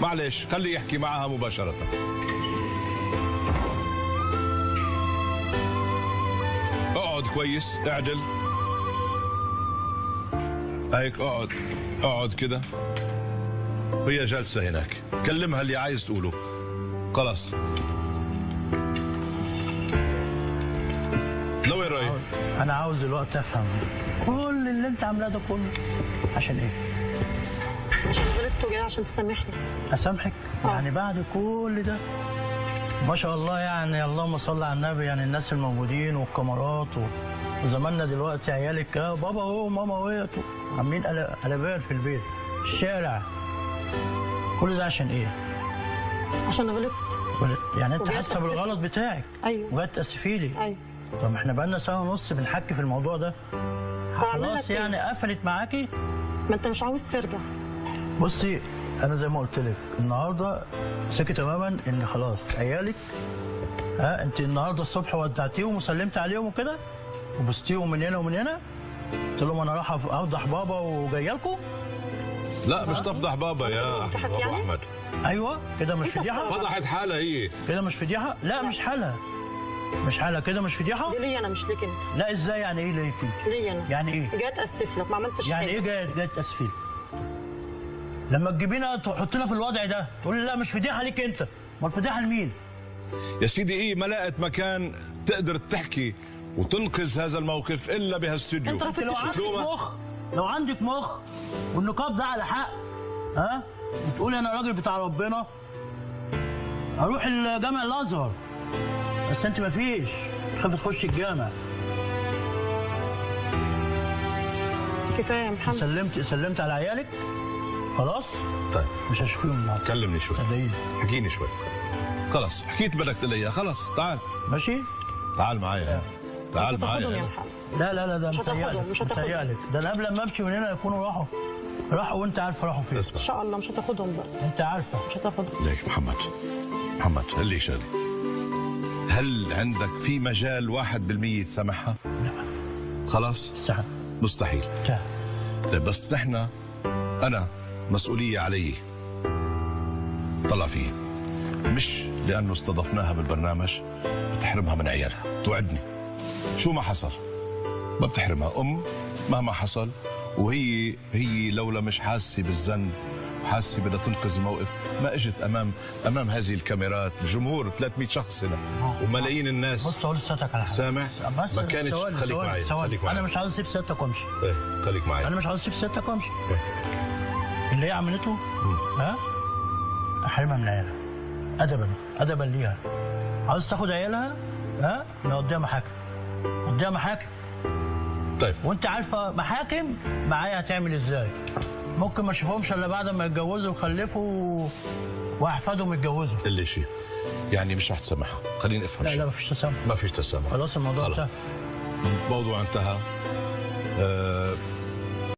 معلش خليه يحكي معها مباشرة. اقعد كويس، اعدل هيك، اقعد كده، وهي جالسة هناك. كلمها اللي عايز تقوله. خلاص. لوين رايح؟ انا عاوز دلوقتي افهم كل اللي انت عاملاه ده كله عشان ايه؟ عشان غلطت وجاي عشان تسامحني. اسامحك؟ يعني بعد كل ده؟ ما شاء الله، يعني اللهم صل على النبي، يعني الناس الموجودين والكاميرات وزماننا دلوقتي عيالك بابا اهو ماما اهوت عاملين قلبان في البيت الشارع. كل ده عشان ايه؟ عشان غلطت. يعني انت حاسه بالغلط بتاعك؟ ايوه. وجاي تاسفي لي؟ ايوه. طب احنا بقالنا سنه ونص بنحكي في الموضوع ده، خلاص يعني قفلت معاكي؟ ما انت مش عاوز ترجع. بصي انا زي ما قلت لك النهارده ثقي تماما ان خلاص عيالك، انت النهارده الصبح ودعتيهم وسلمت عليهم وكده وبستيهم من هنا ومن هنا، قلت لهم انا راح اوضح بابا وجايه لكم. لا مش تفضح بابا يا ابو احمد. ايوه كده مش فضيحه؟ فضحت حالها هي كده مش فضيحه؟ لا مش حالها، مش حالها كده، مش فضيحه؟ دي ليا انا مش ليك انت. لا ازاي يعني ايه ليك انت؟ ليا انا. يعني ايه؟ جاي اتاسف لك ما عملتش يعني حاجه. ايه جاي تاسفي لك؟ لما تجيبينا تحطينا في الوضع ده تقول لي لا مش فضيحه ليك انت، امال فضيحه لمين؟ يا سيدي ايه ما لقت مكان تقدر تحكي وتنقذ هذا الموقف الا بهالاستوديو. انت لو عندك مخ، لو عندك مخ والنقاب ده على حق، وتقولي انا راجل بتاع ربنا اروح الجامع الازهر، بس انت مفيش، خايفه تخش الجامع. كفايه يا محمد. سلمت على عيالك خلاص؟ طيب مش هشوفيهم النهارده. كلمني شوي، صدقيني حكيني شوي. خلاص حكيت بدك تقول لي خلاص تعال. ماشي؟ تعال معايا. تعال معايا. يا محمد. لا ده مش هتاخدهم. ده انا قبل ما امشي من هنا يكونوا راحوا وانت عارفه راحوا فين. ان شاء الله مش هتاخدهم بقى. انت عارفه مش هتاخدهم. ليك محمد قل لي شغله، هل عندك في مجال 1% تسامحها؟ لا خلاص؟ مستحيل. طيب بس نحن انا مسؤوليه علي طلع فيه، مش لانه استضفناها بالبرنامج بتحرمها من عيالها. توعدني شو ما حصل ما بتحرمها. مهما حصل، وهي لولا مش حاسه بالذنب وحاسه بدها تنقذ الموقف ما اجت امام هذه الكاميرات، الجمهور 300 شخص هنا وملايين الناس. بص اقول لسيادتك على حاجه سامع؟ بس ما كانتش. خليك معي. انا مش عاوز اسيب سيادتك وامشي. خليك معي. انا مش عاوز اسيب سيادتك وامشي. اللي هي عملته احرمها من عيالها ادبا ليها. عاوز تاخد عيالها نوديها محاكم، نوديها محاكم. طيب وانت عارفه محاكم معايا هتعمل ازاي؟ ممكن ما اشوفهمش الا بعد ما يتجوزوا ويخلفوا واحفادهم يتجوزوا. اللي شيء يعني مش رح تسامحها. خليني افهم شيء. لا مفيش تسامح. ما فيش تسامح. خلاص الموضوع انتهى. الموضوع انتهى.